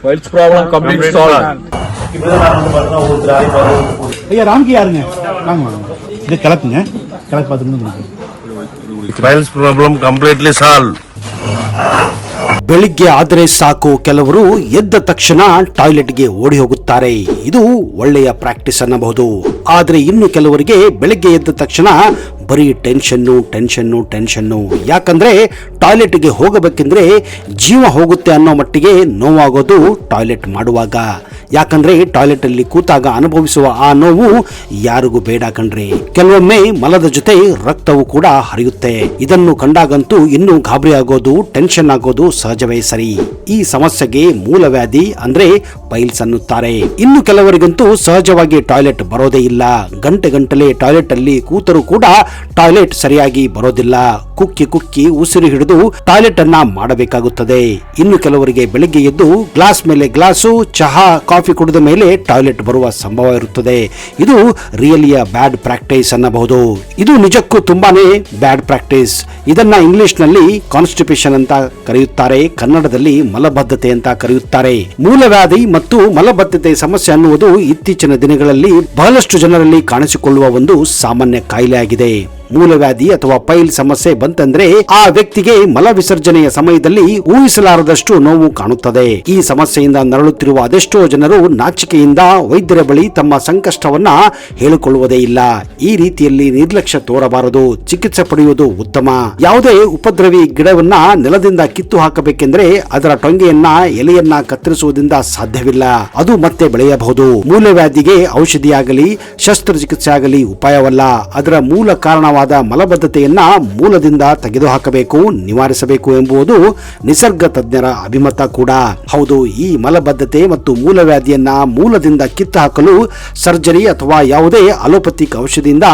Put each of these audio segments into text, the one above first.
Files problem complete solved. ஐயா ராம்கி யாருங்க வாங்க வாங்க இது கிளப்புங்க கிளப்பு பார்த்துட்டு Files problem completely solved. ಬೆಳಿಗ್ಗೆ ಆದರೆ ಸಾಕು ಕೆಲವರು ಎದ್ದ ತಕ್ಷಣ ಟಾಯ್ಲೆಟ್ಗೆ ಓಡಿ ಹೋಗುತ್ತಾರೆ. ಇದು ಒಳ್ಳೆಯ ಪ್ರಾಕ್ಟೀಸ್ ಅನ್ನಬಹುದು. ಆದರೆ ಇನ್ನು ಕೆಲವರಿಗೆ ಬೆಳಿಗ್ಗೆ ಎದ್ದ ತಕ್ಷಣ ಬರೀ ಟೆನ್ಷನ್ನು. ಯಾಕಂದ್ರೆ ಟಾಯ್ಲೆಟ್ಗೆ ಹೋಗಬೇಕೆಂದ್ರೆ ಜೀವ ಹೋಗುತ್ತೆ ಅನ್ನೋ ಮಟ್ಟಿಗೆ ನೋವಾಗೋದು ಟಾಯ್ಲೆಟ್ ಮಾಡುವಾಗ. ಯಾಕಂದ್ರೆ ಟಾಯ್ಲೆಟ್ ಅಲ್ಲಿ ಕೂತಾಗ ಅನುಭವಿಸುವ ಆ ನೋವು ಯಾರಿಗೂ ಬೇಡ ಕಣ್ರಿ. ಕೆಲವೊಮ್ಮೆ ಮಲದ ಜೊತೆ ರಕ್ತವು ಕೂಡ ಹರಿಯುತ್ತೆ. ಇದನ್ನು ಕಂಡಾಗಂತೂ ಇನ್ನೂ ಗಾಬರಿ ಆಗೋದು, ಟೆನ್ಷನ್ ಆಗೋದು ಸಹಜವೇ ಸರಿ. ಈ ಸಮಸ್ಯೆಗೆ ಮೂಲವ್ಯಾಧಿ ಅಂದ್ರೆ ಪೈಲ್ಸ್ ಅನ್ನುತ್ತಾರೆ. ಇನ್ನು ಕೆಲವರಿಗಂತೂ ಸಹಜವಾಗಿ ಟಾಯ್ಲೆಟ್ ಬರೋದೇ ಇಲ್ಲ. ಗಂಟೆಗಟ್ಟಲೆ ಟಾಯ್ಲೆಟ್ ಅಲ್ಲಿ ಕೂತರೂ ಕೂಡ ಟಾಯ್ಲೆಟ್ ಸರಿಯಾಗಿ ಬರೋದಿಲ್ಲ. ಕುಕ್ಕಿ ಉಸಿರು ಹಿಡಿದು ಟಾಯ್ಲೆಟ್ ಅನ್ನ ಮಾಡಬೇಕಾಗುತ್ತದೆ. ಇನ್ನು ಕೆಲವರಿಗೆ ಬೆಳಿಗ್ಗೆ ಎದ್ದು ಗ್ಲಾಸ್ ಮೇಲೆ ಗ್ಲಾಸು ಚಹಾ ಕಾಫಿ ಕುಡಿದ ಮೇಲೆ ಟಾಯ್ಲೆಟ್ ಬರುವ ಸಂಭವ ಇರುತ್ತದೆ. ಇದು ರಿಯಲಿಯ ಬ್ಯಾಡ್ ಪ್ರಾಕ್ಟೀಸ್ ಅನ್ನಬಹುದು. ಇದು ನಿಜಕ್ಕೂ ತುಂಬಾನೇ ಬ್ಯಾಡ್ ಪ್ರಾಕ್ಟೀಸ್. ಇದನ್ನ ಇಂಗ್ಲಿಷ್ ನಲ್ಲಿ ಕಾನ್ಸ್ಟಿಪೇಷನ್ ಅಂತ ಕರೆಯುತ್ತಾರೆ, ಕನ್ನಡದಲ್ಲಿ ಮಲಬದ್ಧತೆ ಅಂತ ಕರೆಯುತ್ತಾರೆ. ಮೂಲವ್ಯಾಧಿ ಮತ್ತು ಮಲಬದ್ಧತೆ ಸಮಸ್ಯೆ ಅನ್ನುವುದು ಇತ್ತೀಚಿನ ದಿನಗಳಲ್ಲಿ ಬಹಳಷ್ಟು ಜನರಲ್ಲಿ ಕಾಣಿಸಿಕೊಳ್ಳುವ ಒಂದು ಸಾಮಾನ್ಯ ಕಾಯಿಲೆ ಆಗಿದೆ. ಮೂಲವ್ಯಾಧಿ ಅಥವಾ ಪೈಲ್ ಸಮಸ್ಯೆ ಬಂತಂದ್ರೆ ಆ ವ್ಯಕ್ತಿಗೆ ಮಲ ವಿಸರ್ಜನೆಯ ಸಮಯದಲ್ಲಿ ಊಹಿಸಲಾರದಷ್ಟು ನೋವು ಕಾಣುತ್ತದೆ. ಈ ಸಮಸ್ಯೆಯಿಂದ ನರಳುತ್ತಿರುವ ಅದೆಷ್ಟೋ ಜನರು ನಾಚಿಕೆಯಿಂದ ವೈದ್ಯರ ಬಳಿ ತಮ್ಮ ಸಂಕಷ್ಟವನ್ನ ಹೇಳಿಕೊಳ್ಳುವುದೇ ಇಲ್ಲ. ಈ ರೀತಿಯಲ್ಲಿ ನಿರ್ಲಕ್ಷ್ಯ ತೋರಬಾರದು. ಚಿಕಿತ್ಸೆ ಪಡೆಯುವುದು ಉತ್ತಮ. ಯಾವುದೇ ಉಪದ್ರವಿ ಗಿಡವನ್ನ ನೆಲದಿಂದ ಕಿತ್ತು ಹಾಕಬೇಕೆಂದ್ರೆ ಅದರ ಟೊಂಗೆಯನ್ನ ಎಲೆಯನ್ನ ಕತ್ತರಿಸುವುದರಿಂದ ಸಾಧ್ಯವಿಲ್ಲ. ಅದು ಮತ್ತೆ ಬೆಳೆಯಬಹುದು. ಮೂಲವ್ಯಾಧಿಗೆ ಔಷಧಿಯಾಗಲಿ ಶಸ್ತ್ರಚಿಕಿತ್ಸೆ ಆಗಲಿ ಉಪಾಯವಲ್ಲ. ಅದರ ಮೂಲ ಕಾರಣವಾದ ಮಲಬದ್ಧತೆಯನ್ನ ಮೂಲದಿಂದ ತೆಗೆದುಹಾಕಬೇಕು, ನಿವಾರಿಸಬೇಕು ಎಂಬುದು ನಿಸರ್ಗ ತಜ್ಞರ ಅಭಿಮತ ಕೂಡ ಹೌದು. ಈ ಮಲಬದ್ಧತೆ ಮತ್ತು ಮೂಲವ್ಯಾಧಿಯನ್ನ ಮೂಲದಿಂದ ಕಿತ್ತು ಹಾಕಲು ಸರ್ಜರಿ ಅಥವಾ ಯಾವುದೇ ಅಲೋಪತಿಕ್ ಔಷಧಿಯಿಂದ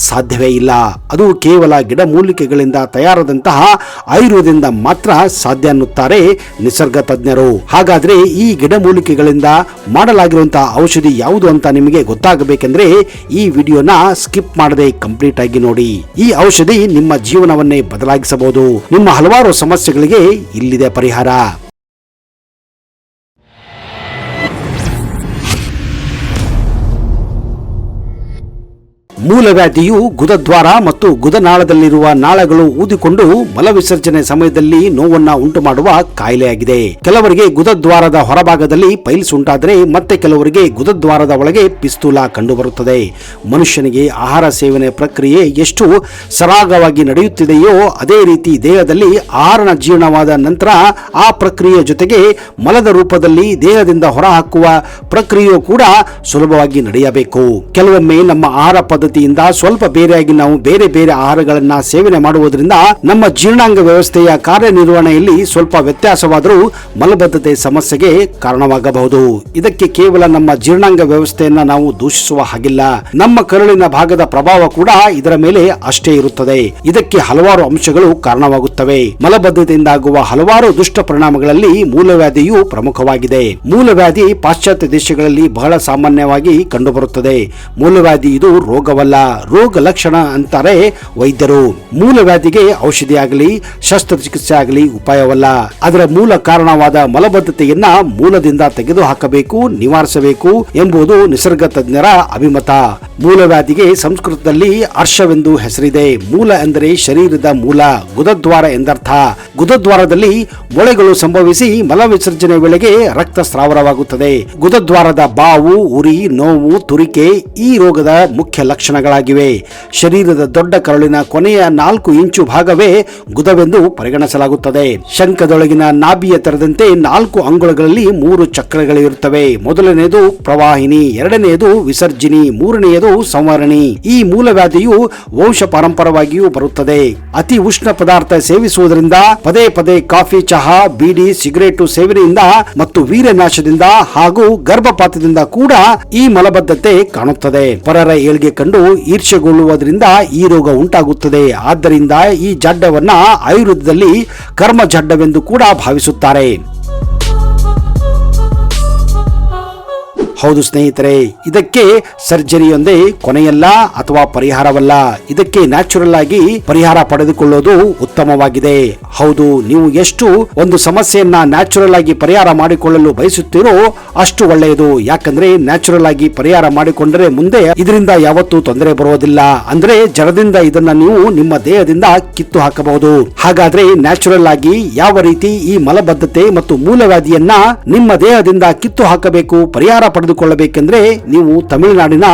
ಸಾಧ್ಯವೇ ಇಲ್ಲ. ಅದು ಕೇವಲ ಗಿಡಮೂಲಿಕೆಗಳಿಂದ ತಯಾರಾದಂತಹ ಆಯುರ್ವೇದದಿಂದ ಮಾತ್ರ ಸಾಧ್ಯ ಅನ್ನುತ್ತಾರೆ ನಿಸರ್ಗ ತಜ್ಞರು. ಹಾಗಾದ್ರೆ ಈ ಗಿಡಮೂಲಿಕೆಗಳಿಂದ ಮಾಡಲಾಗಿರುವಂತಹ ಔಷಧಿ ಯಾವುದು ಅಂತ ನಿಮಗೆ ಗೊತ್ತಾಗಬೇಕೆಂದ್ರೆ ಈ ವಿಡಿಯೋನ ಸ್ಕಿಪ್ ಮಾಡದೆ ಕಂಪ್ಲೀಟ್ ಆಗಿ ನೋಡಿ. ಈ ಔಷಧಿ ನಿಮ್ಮ ಜೀವನವನ್ನೇ ಬದಲಾಯಿಸಬಹುದು. ನಿಮ್ಮ ಹಲವಾರು ಸಮಸ್ಯೆಗಳಿಗೆ ಇಲ್ಲಿದೆ ಪರಿಹಾರ. ಮೂಲವ್ಯಾಧಿಯು ಗುದದ್ವಾರ ಮತ್ತು ಗುದನಾಳದಲ್ಲಿರುವ ನಾಳಗಳು ಊದಿಕೊಂಡು ಮಲವಿಸರ್ಜನೆ ಸಮಯದಲ್ಲಿ ನೋವನ್ನ ಉಂಟು ಮಾಡುವ ಕಾಯಿಲೆಯಾಗಿದೆ. ಕೆಲವರಿಗೆ ಗುದದ್ವಾರದ ಹೊರಭಾಗದಲ್ಲಿ ಪೈಲ್ಸ್ ಉಂಟಾದರೆ ಮತ್ತೆ ಕೆಲವರಿಗೆ ಗುದದ್ವಾರದ ಒಳಗೆ ಪಿಸ್ತೂಲ ಕಂಡುಬರುತ್ತದೆ. ಮನುಷ್ಯನಿಗೆ ಆಹಾರ ಸೇವನೆ ಪ್ರಕ್ರಿಯೆ ಎಷ್ಟು ಸರಾಗವಾಗಿ ನಡೆಯುತ್ತಿದೆಯೋ ಅದೇ ರೀತಿ ದೇಹದಲ್ಲಿ ಆಹಾರ ಜೀರ್ಣವಾದ ನಂತರ ಆ ಪ್ರಕ್ರಿಯೆ ಜೊತೆಗೆ ಮಲದ ರೂಪದಲ್ಲಿ ದೇಹದಿಂದ ಹೊರಹಾಕುವ ಪ್ರಕ್ರಿಯೆಯು ಕೂಡ ಸುಲಭವಾಗಿ ನಡೆಯಬೇಕು. ಕೆಲವೊಮ್ಮೆ ನಮ್ಮ ಆಹಾರ ಪದ್ಧತಿಯಿಂದ ಸ್ವಲ್ಪ ಬೇರೆಯಾಗಿ ನಾವು ಬೇರೆ ಬೇರೆ ಆಹಾರಗಳನ್ನ ಸೇವನೆ ಮಾಡುವುದರಿಂದ ನಮ್ಮ ಜೀರ್ಣಾಂಗ ವ್ಯವಸ್ಥೆಯ ಕಾರ್ಯನಿರ್ವಹಣೆಯಲ್ಲಿ ಸ್ವಲ್ಪ ವ್ಯತ್ಯಾಸವಾದರೂ ಮಲಬದ್ಧತೆ ಸಮಸ್ಯೆಗೆ ಕಾರಣವಾಗಬಹುದು. ಇದಕ್ಕೆ ಕೇವಲ ನಮ್ಮ ಜೀರ್ಣಾಂಗ ವ್ಯವಸ್ಥೆಯನ್ನ ನಾವು ದೂಷಿಸುವ ಹಾಗಿಲ್ಲ. ನಮ್ಮ ಕರುಳಿನ ಭಾಗದ ಪ್ರಭಾವ ಕೂಡ ಇದರ ಮೇಲೆ ಅಷ್ಟೇ ಇರುತ್ತದೆ. ಇದಕ್ಕೆ ಹಲವಾರು ಅಂಶಗಳು ಕಾರಣವಾಗುತ್ತವೆ. ಮಲಬದ್ಧತೆಯಿಂದಾಗುವ ಹಲವಾರು ದುಷ್ಟ ಪರಿಣಾಮಗಳಲ್ಲಿ ಮೂಲವ್ಯಾಧಿಯು ಪ್ರಮುಖವಾಗಿದೆ. ಮೂಲವ್ಯಾಧಿ ಪಾಶ್ಚಾತ್ಯ ದೇಶಗಳಲ್ಲಿ ಬಹಳ ಸಾಮಾನ್ಯವಾಗಿ ಕಂಡುಬರುತ್ತದೆ. ಮೂಲವ್ಯಾಧಿ ಇದು ರೋಗವಲ್ಲ, ರೋಗ ಲಕ್ಷಣ ಅಂತಾರೆ ವೈದ್ಯರು. ಮೂಲವ್ಯಾಧಿಗೆ ಔಷಧಿ ಆಗಲಿ ಶಸ್ತ್ರಚಿಕಿತ್ಸೆ ಆಗಲಿ ಉಪಾಯವಲ್ಲ. ಅದರ ಮೂಲ ಕಾರಣವಾದ ಮಲಬದ್ಧತೆಯನ್ನ ಮೂಲದಿಂದ ತೆಗೆದುಹಾಕಬೇಕು, ನಿವಾರಿಸಬೇಕು ಎಂಬುದು ನಿಸರ್ಗ ತಜ್ಞರ ಅಭಿಮತ. ಮೂಲವ್ಯಾಧಿಗೆ ಸಂಸ್ಕೃತದಲ್ಲಿ ಅರ್ಷವೆಂದು ಹೆಸರಿದೆ. ಮೂಲ ಎಂದರೆ ಶರೀರದ ಮೂಲ, ಗುದದ್ವಾರ ಎಂದರ್ಥ. ಗುದದ್ವಾರದಲ್ಲಿ ಮೊಳೆಗಳು ಸಂಭವಿಸಿ ಮಲವಿಸರ್ಜನೆ ವೇಳೆಗೆ ರಕ್ತಸ್ರಾವವಾಗುತ್ತದೆ. ಗುದದ್ವಾರದ ಬಾವು, ಉರಿ, ನೋವು, ತುರಿಕೆ ಈ ರೋಗದ ಮುಖ್ಯ ಲಕ್ಷಣಗಳಾಗಿವೆ. ಶರೀರದ ದೊಡ್ಡ ಕರುಳಿನ ಕೊನೆಯ 4 ಇಂಚು ಭಾಗವೇ ಗುದವೆಂದು ಪರಿಗಣಿಸಲಾಗುತ್ತದೆ. ಶಂಖದೊಳಗಿನ ನಾಭಿಯ ತೆರೆದಂತೆ 4 ಅಂಗುಳಗಳಲ್ಲಿ 3 ಚಕ್ರಗಳಿರುತ್ತವೆ. ಮೊದಲನೆಯದು ಪ್ರವಾಹಿನಿ, ಎರಡನೆಯದು ವಿಸರ್ಜಿನಿ, ಮೂರನೆಯದು ಸಂವರಣಿ. ಈ ಮೂಲವ್ಯಾಧಿಯು ವಂಶ ಪಾರಂಪರವಾಗಿಯೂ ಬರುತ್ತದೆ. ಅತಿ ಉಷ್ಣ ಪದಾರ್ಥ ಸೇವಿಸುವುದರಿಂದ, ಪದೇ ಪದೇ ಕಾಫಿ, ಚಹಾ, ಬೀಡಿ, ಸಿಗರೇಟು ಸೇವನೆಯಿಂದ ಮತ್ತು ವೀರ್ಯನಾಶದಿಂದ ಹಾಗೂ ಗರ್ಭಪಾತದಿಂದ ಕೂಡ ಈ ಮಲಬದ್ಧತೆ ಕಾಣುತ್ತದೆ. ಪರರ ಏಳ್ಗೆ ಕಂಡು ಈರ್ಷ್ಯೆಗೊಳ್ಳುವುದರಿಂದ ಈ ರೋಗ ಉಂಟಾಗುತ್ತದೆ. ಆದ್ದರಿಂದ ಈ ಜಾಡ್ಯವನ್ನ ಆಯುರ್ವೇದದಲ್ಲಿ ಕರ್ಮ ಜಾಡ್ಯವೆಂದು ಕೂಡ ಭಾವಿಸುತ್ತಾರೆ. ಹೌದು ಸ್ನೇಹಿತರೆ, ಇದಕ್ಕೆ ಸರ್ಜರಿಯೊಂದೇ ಕೊನೆಯಲ್ಲ ಅಥವಾ ಪರಿಹಾರವಲ್ಲ. ಇದಕ್ಕೆ ನ್ಯಾಚುರಲ್ ಆಗಿ ಪರಿಹಾರ ಪಡೆದುಕೊಳ್ಳೋದು ಉತ್ತಮವಾಗಿದೆ. ಹೌದು, ನೀವು ಎಷ್ಟು ಒಂದು ಸಮಸ್ಯೆಯನ್ನ ನ್ಯಾಚುರಲ್ ಆಗಿ ಪರಿಹಾರ ಮಾಡಿಕೊಳ್ಳಲು ಬಯಸುತ್ತೀರೋ ಅಷ್ಟು ಒಳ್ಳೆಯದು. ಯಾಕಂದ್ರೆ ನ್ಯಾಚುರಲ್ ಆಗಿ ಪರಿಹಾರ ಮಾಡಿಕೊಂಡರೆ ಮುಂದೆ ಇದರಿಂದ ಯಾವತ್ತೂ ತೊಂದರೆ ಬರುವುದಿಲ್ಲ. ಅಂದ್ರೆ ಜಡದಿಂದ ಇದನ್ನ ನೀವು ನಿಮ್ಮ ದೇಹದಿಂದ ಕಿತ್ತು ಹಾಕಬಹುದು. ಹಾಗಾದ್ರೆ ನ್ಯಾಚುರಲ್ ಆಗಿ ಯಾವ ರೀತಿ ಈ ಮಲಬದ್ಧತೆ ಮತ್ತು ಮೂಲವ್ಯಾಧಿಯನ್ನ ನಿಮ್ಮ ದೇಹದಿಂದ ಕಿತ್ತು ಹಾಕಬೇಕು, ಪರಿಹಾರ ಪಡೆದುಕೊಳ್ಳಬೇಕೆಂದ್ರೆ ನೀವು ತಮಿಳುನಾಡಿನ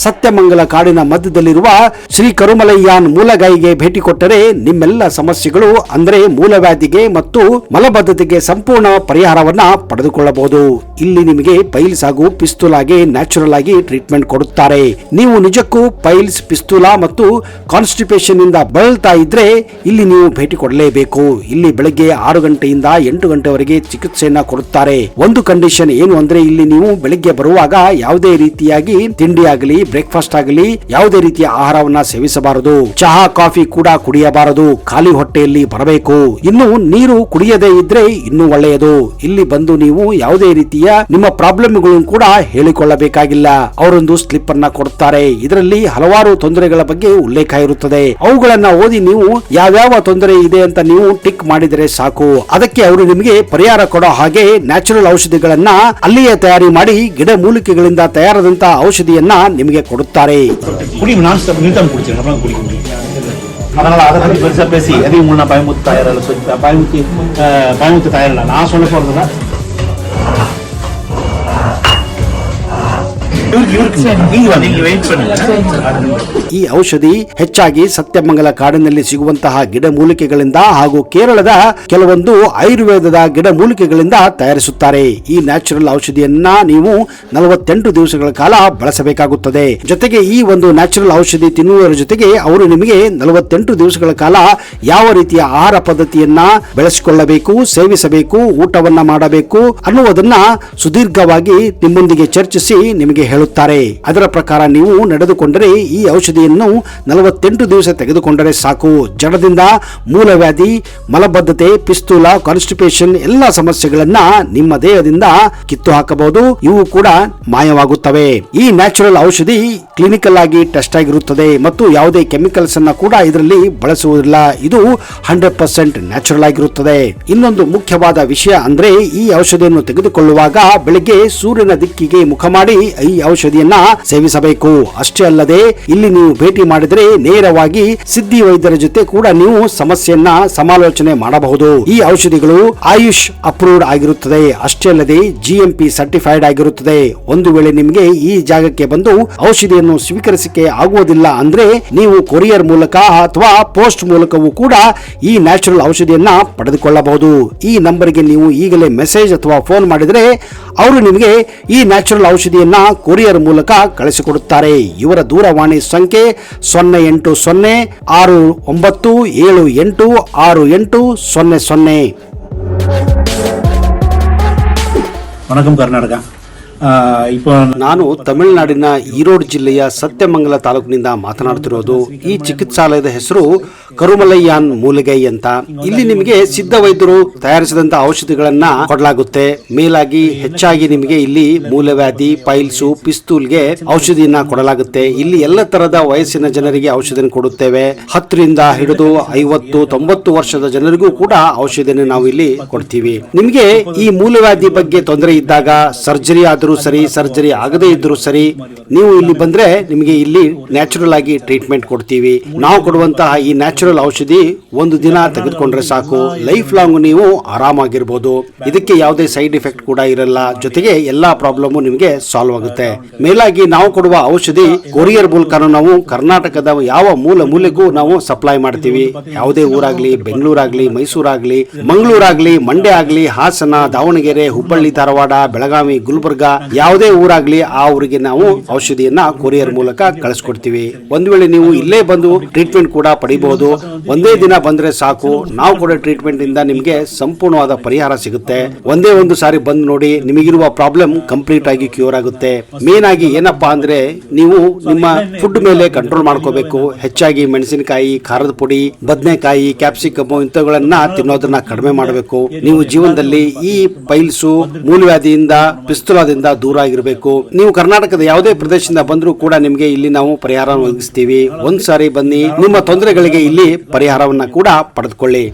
ಸತ್ಯಮಂಗಲ ಕಾಡಿನ ಮಧ್ಯದಲ್ಲಿರುವ ಶ್ರೀ ಕರುಮಲಯ್ಯಾನ್ ಮೂಲಗಾಯಿಗೆ ಭೇಟಿ ಕೊಟ್ಟರೆ ನಿಮ್ಮೆಲ್ಲ ಸಮಸ್ಯೆಗಳು ಅಂದ್ರೆ ಮೂಲವ್ಯಾಧಿಗೆ ಮತ್ತು ಮಲಬದ್ಧತೆಗೆ ಸಂಪೂರ್ಣ ಪರಿಹಾರವನ್ನ ಪಡೆದುಕೊಳ್ಳಬಹುದು. ಇಲ್ಲಿ ನಿಮಗೆ ಪೈಲ್ಸ್ ಹಾಗೂ ಪಿಸ್ತೂಲಾಗೆ ನ್ಯಾಚುರಲ್ ಆಗಿ ಟ್ರೀಟ್ಮೆಂಟ್ ಕೊಡುತ್ತಾರೆ. ನೀವು ನಿಜಕ್ಕೂ ಪೈಲ್ಸ್, ಪಿಸ್ತೂಲಾ ಮತ್ತು ಕಾನ್ಸ್ಟಿಪೇಷನ್ ಇಂದ ಬಳಲ್ತಾ ಇದ್ರೆ ಇಲ್ಲಿ ನೀವು ಭೇಟಿ ಕೊಡಲೇಬೇಕು. ಇಲ್ಲಿ ಬೆಳಗ್ಗೆ 6 ಗಂಟೆಯಿಂದ 8 ಗಂಟೆವರೆಗೆ ಚಿಕಿತ್ಸೆಯನ್ನ ಕೊಡುತ್ತಾರೆ. ಒಂದು ಕಂಡೀಷನ್ ಏನು ಅಂದ್ರೆ ಇಲ್ಲಿ ನೀವು ಬೆಳಿಗ್ಗೆ ಬರುವಾಗ ಯಾವುದೇ ರೀತಿಯಾಗಿ ತಿಂಡಿ ಆಗಲಿ, ಬ್ರೇಕ್ಫಾಸ್ಟ್ ಆಗಲಿ ಯಾವುದೇ ರೀತಿಯ ಆಹಾರವನ್ನ ಸೇವಿಸಬಾರದು. ಚಹಾ, ಕಾಫಿ ಕೂಡ ಕುಡಿಯಬಾರದು. ಖಾಲಿ ಹೊಟ್ಟೆಯಲ್ಲಿ ಬರಬೇಕು. ಇನ್ನು ನೀರು ಕುಡಿಯದೇ ಇದ್ರೆ ಇನ್ನೂ ಒಳ್ಳೆಯದು. ಇಲ್ಲಿ ಬಂದು ನೀವು ಯಾವುದೇ ರೀತಿಯ ನಿಮ್ಮ ಪ್ರಾಬ್ಲಮ್ಗಳನ್ನು ಕೂಡ ಹೇಳಿಕೊಳ್ಳಬೇಕಾಗಿಲ್ಲ. ಅವರೊಂದು ಸ್ಲಿಪ್ ಅನ್ನ ಕೊಡುತ್ತಾರೆ. ಇದರಲ್ಲಿ ಹಲವಾರು ತೊಂದರೆಗಳ ಬಗ್ಗೆ ಉಲ್ಲೇಖ ಇರುತ್ತದೆ. ಅವುಗಳನ್ನ ಓದಿ ನೀವು ಯಾವ್ಯಾವ ತೊಂದರೆ ಇದೆ ಅಂತ ನೀವು ಟಿಕ್ ಮಾಡಿದರೆ ಸಾಕು. ಅದಕ್ಕೆ ಅವರು ನಿಮಗೆ ಪರಿಹಾರ ಕೊಡೋ ಹಾಗೆ ನ್ಯಾಚುರಲ್ ಔಷಧಿಗಳನ್ನ ಅಲ್ಲಿಯೇ ತಯಾರಿ ಮಾಡಿ ಗಿಡ ಮೂಲಿಕೆಗಳಿಂದ ತಯಾರಾದಂತಹ ಔಷಧಿಯನ್ನ ನಿಮಗೆ ಕೊಡುತ್ತಾರೆ. குடிக்கும் நான் ஸ்டாப் நிறுத்தாம குடிச்சிருக்கேன், அப்புறம் குடிக்க முடியும். அதனால அதை பற்றி பெருசாக பேசி எதையும் உங்களுக்கு நான் பயமுத்து தயாரில்லை, பயமுத்து தயாரில்லை. நான் சொல்ல போகிறதுல ಈ ಔಷಧಿ ಹೆಚ್ಚಾಗಿ ಸತ್ಯಮಂಗಲ ಕಾಡಿನಲ್ಲಿ ಸಿಗುವಂತಹ ಗಿಡ ಮೂಲಿಕೆಗಳಿಂದ ಹಾಗೂ ಕೇರಳದ ಕೆಲವೊಂದು ಆಯುರ್ವೇದದ ಗಿಡ ಮೂಲಿಕೆಗಳಿಂದ ತಯಾರಿಸುತ್ತಾರೆ. ಈ ನ್ಯಾಚುರಲ್ ಔಷಧಿಯನ್ನ ನೀವು 48 ದಿವಸಗಳ ಕಾಲ ಬಳಸಬೇಕಾಗುತ್ತದೆ. ಜೊತೆಗೆ ಈ ಒಂದು ನ್ಯಾಚುರಲ್ ಔಷಧಿ ತಿನ್ನುವುದರ ಜೊತೆಗೆ ಅವರು ನಿಮಗೆ 48 ದಿವಸಗಳ ಕಾಲ ಯಾವ ರೀತಿಯ ಆಹಾರ ಪದ್ಧತಿಯನ್ನ ಬೆಳೆಸಿಕೊಳ್ಳಬೇಕು, ಸೇವಿಸಬೇಕು, ಊಟವನ್ನ ಮಾಡಬೇಕು ಅನ್ನುವುದನ್ನ ಸುದೀರ್ಘವಾಗಿ ನಿಮ್ಮೊಂದಿಗೆ ಚರ್ಚಿಸಿ ನಿಮಗೆ ಹೇಳುತ್ತಾರೆ. ಅದರ ಪ್ರಕಾರ ನೀವು ನಡೆದುಕೊಂಡರೆ ಈ ಔಷಧಿಯನ್ನು 48 ದಿವಸ ತೆಗೆದುಕೊಂಡರೆ ಸಾಕು. ಜಡದಿಂದ ಮೂಲವ್ಯಾಧಿ, ಮಲಬದ್ಧತೆ, ಪಿಸ್ತೂಲ, ಕಾನ್ಸ್ಟಿಪೇಷನ್ ಎಲ್ಲ ಸಮಸ್ಯೆಗಳನ್ನ ನಿಮ್ಮ ದೇಹದಿಂದ ಕಿತ್ತು ಹಾಕಬಹುದು. ಇವು ಕೂಡ ಮಾಯವಾಗುತ್ತವೆ. ಈ ನ್ಯಾಚುರಲ್ ಔಷಧಿ ಕ್ಲಿನಿಕಲ್ ಆಗಿ ಟೆಸ್ಟ್ ಆಗಿರುತ್ತದೆ ಮತ್ತು ಯಾವುದೇ ಕೆಮಿಕಲ್ಸ್ ಅನ್ನ ಕೂಡ ಇದರಲ್ಲಿ ಬಳಸುವುದಿಲ್ಲ. ಇದು 100% ನ್ಯಾಚುರಲ್ ಆಗಿರುತ್ತದೆ. ಇನ್ನೊಂದು ಮುಖ್ಯವಾದ ವಿಷಯ ಅಂದ್ರೆ ಈ ಔಷಧಿಯನ್ನು ತೆಗೆದುಕೊಳ್ಳುವಾಗ ಬೆಳಿಗ್ಗೆ ಸೂರ್ಯನ ದಿಕ್ಕಿಗೆ ಮುಖ ಮಾಡಿ ಈ ಔಷಧಿಯನ್ನ ಸೇವಿಸಬೇಕು. ಅಷ್ಟೇ ಅಲ್ಲದೆ ಇಲ್ಲಿ ನೀವು ಭೇಟಿ ಮಾಡಿದರೆ ನೇರವಾಗಿ ಸಿದ್ಧಿ ವೈದ್ಯರ ಜೊತೆ ಕೂಡ ನೀವು ಸಮಸ್ಯೆಯನ್ನ ಸಮಾಲೋಚನೆ ಮಾಡಬಹುದು. ಈ ಔಷಧಿಗಳು ಆಯುಷ್ ಅಪ್ರೂವ್ಡ್ ಆಗಿರುತ್ತದೆ. ಅಷ್ಟೇ ಅಲ್ಲದೆ GMP ಸರ್ಟಿಫೈಡ್ ಆಗಿರುತ್ತದೆ. ಒಂದು ವೇಳೆ ನಿಮಗೆ ಈ ಜಾಗಕ್ಕೆ ಬಂದು ಔಷಧಿಯನ್ನು ಸ್ವೀಕರಿಸಿಕೆ ಆಗುವುದಿಲ್ಲ ಅಂದ್ರೆ ನೀವು ಕೊರಿಯರ್ ಮೂಲಕ ಅಥವಾ ಪೋಸ್ಟ್ ಮೂಲಕವೂ ಕೂಡ ಈ ನ್ಯಾಚುರಲ್ ಔಷಧಿಯನ್ನ ಪಡೆದುಕೊಳ್ಳಬಹುದು. ಈ ನಂಬರ್ಗೆ ನೀವು ಈಗಲೇ ಮೆಸೇಜ್ ಅಥವಾ ಫೋನ್ ಮಾಡಿದರೆ ಅವರು ನಿಮಗೆ ಈ ನ್ಯಾಚುರಲ್ ಔಷಧಿಯನ್ನ ಕೊರಿಯರ್ ಮೂಲಕ ಕಳಿಸಿಕೊಡುತ್ತಾರೆ. ಇವರ ದೂರವಾಣಿ ಸಂಖ್ಯೆ 08069786800. வணக்கம் கர்நாடகா. இப்போ ನಾನು ತಮಿಳುನಾಡಿನ ಈರೋಡ್ ಜಿಲ್ಲೆಯ ಸತ್ಯಮಂಗಲ ತಾಲೂಕಿನಿಂದ ಮಾತನಾಡುತ್ತಿರೋದು. ಈ ಚಿಕಿತ್ಸಾಲಯದ ಹೆಸರು ಕರುಮಲಯ್ಯಾನ್ ಮೂಲಗೈ ಅಂತ. ಇಲ್ಲಿ ನಿಮಗೆ ಸಿದ್ಧ ವೈದ್ಯರು ತಯಾರಿಸಿದಂತ ಔಷಧಿಗಳನ್ನ ಕೊಡಲಾಗುತ್ತೆ. ಮೇಲಾಗಿ ಹೆಚ್ಚಾಗಿ ನಿಮಗೆ ಇಲ್ಲಿ ಮೂಲವ್ಯಾಧಿ, ಪೈಲ್ಸು, ಪಿಸ್ತೂಲ್ಗೆ ಔಷಧಿಯನ್ನ ಕೊಡಲಾಗುತ್ತೆ. ಇಲ್ಲಿ ಎಲ್ಲ ತರದ ವಯಸ್ಸಿನ ಜನರಿಗೆ ಔಷಧಿಯನ್ನು ಕೊಡುತ್ತೇವೆ. 10 ರಿಂದ ಹಿಡಿದು 50, 90 ವರ್ಷದ ಜನರಿಗೂ ಕೂಡ ಔಷಧಿಯನ್ನು ನಾವು ಇಲ್ಲಿ ಕೊಡ್ತೀವಿ. ನಿಮಗೆ ಈ ಮೂಲವ್ಯಾಧಿ ಬಗ್ಗೆ ತೊಂದರೆ ಇದ್ದಾಗ ಸರ್ಜರಿ ಆದರೂ ಸರಿ, ಸರ್ಜರಿ ಆಗದೇ ಇದ್ರೂ ಸರಿ, ನೀವು ಇಲ್ಲಿ ಬಂದ್ರೆ ನಿಮಗೆ ಇಲ್ಲಿ ನ್ಯಾಚುರಲ್ ಆಗಿ ಟ್ರೀಟ್ಮೆಂಟ್ ಕೊಡ್ತೀವಿ. ನಾವು ಕೊಡುವಂತಹ ಈ ನ್ಯಾಚುರಲ್ ಔಷಧಿ ಒಂದು ದಿನ ತೆಗೆದುಕೊಂಡ್ರೆ ಸಾಕು, ಲೈಫ್ ಲಾಂಗ್ ನೀವು ಆರಾಮಾಗಿರ್ಬೋದು. ಇದಕ್ಕೆ ಯಾವುದೇ ಸೈಡ್ ಎಫೆಕ್ಟ್ ಕೂಡ ಇರಲ್ಲ. ಜೊತೆಗೆ ಎಲ್ಲಾ ಪ್ರಾಬ್ಲಮ್ ನಿಮಗೆ ಸಾಲ್ವ್ ಆಗುತ್ತೆ. ಮೇಲಾಗಿ ನಾವು ಕೊಡುವ ಔಷಧಿ ಕೊರಿಯರ್ ಮೂಲಕ ನಾವು ಕರ್ನಾಟಕದ ಯಾವ ಮೂಲೆಗೂ ನಾವು ಸಪ್ಲೈ ಮಾಡ್ತೀವಿ. ಯಾವುದೇ ಊರಾಗ್ಲಿ, ಬೆಂಗಳೂರಾಗ್ಲಿ, ಮೈಸೂರಾಗ್ಲಿ, ಮಂಗಳೂರಾಗ್ಲಿ, ಮಂಡ್ಯ ಆಗ್ಲಿ, ಹಾಸನ, ದಾವಣಗೆರೆ, ಹುಬ್ಬಳ್ಳಿ, ಧಾರವಾಡ, ಬೆಳಗಾವಿ, ಗುಲ್ಬರ್ಗ, ಯಾವುದೇ ಊರಾಗ್ಲಿ ಆ ಊರಿಗೆ ನಾವು ಔಷಧಿಯನ್ನ ಕೊರಿಯರ್ ಮೂಲಕ ಕಳಿಸ್ಕೊಡ್ತೀವಿ. ಒಂದು ವೇಳೆ ನೀವು ಇಲ್ಲೇ ಬಂದು ಟ್ರೀಟ್ಮೆಂಟ್ ಕೂಡ ಪಡಿಬಹುದು. ಒಂದೇ ದಿನ ಬಂದ್ರೆ ಸಾಕು, ನಾವು ಕೊಡೋ ಟ್ರೀಟ್ಮೆಂಟ್ ಇಂದ ನಿಮಗೆ ಸಂಪೂರ್ಣವಾದ ಪರಿಹಾರ ಸಿಗುತ್ತೆ. ಒಂದೇ ಒಂದು ಸಾರಿ ಬಂದು ನೋಡಿ, ನಿಮಗಿರುವ ಪ್ರಾಬ್ಲಮ್ ಕಂಪ್ಲೀಟ್ ಆಗಿ ಕ್ಯೂರ್ ಆಗುತ್ತೆ. ಮೇನ್ ಆಗಿ ಏನಪ್ಪಾ ಅಂದ್ರೆ ನೀವು ನಿಮ್ಮ ಫುಡ್ ಮೇಲೆ ಕಂಟ್ರೋಲ್ ಮಾಡ್ಕೋಬೇಕು. ಹೆಚ್ಚಾಗಿ ಮೆಣಸಿನಕಾಯಿ, ಖಾರದ ಪುಡಿ, ಬದನೆಕಾಯಿ, ಕ್ಯಾಪ್ಸಿಕಮ್ ಇಂಥವುಗಳನ್ನ ತಿನ್ನೋದನ್ನ ಕಡಿಮೆ ಮಾಡಬೇಕು. ನೀವು ಜೀವನದಲ್ಲಿ ಈ ಪೈಲ್ಸು, ಮೂಲವ್ಯಾಧಿಯಿಂದ, ಪಿಸ್ತೂಲದಿಂದ ದೂರ ಆಗಿರಬೇಕು. ನೀವು ಕರ್ನಾಟಕದ ಯಾವುದೇ ಪ್ರದೇಶದಿಂದ ಬಂದರೂ ಕೂಡ ನಿಮಗೆ ಇಲ್ಲಿ ನಾವು ಪರಿಹಾರ ಒದಗಿಸ್ತೀವಿ. ಒಂದ್ಸಾರಿ ಬನ್ನಿ, ನಿಮ್ಮ ತೊಂದರೆಗಳಿಗೆ ಇಲ್ಲಿ ಪರಿಹಾರವನ್ನ ಕೂಡ ಪಡೆದುಕೊಳ್ಳಿ.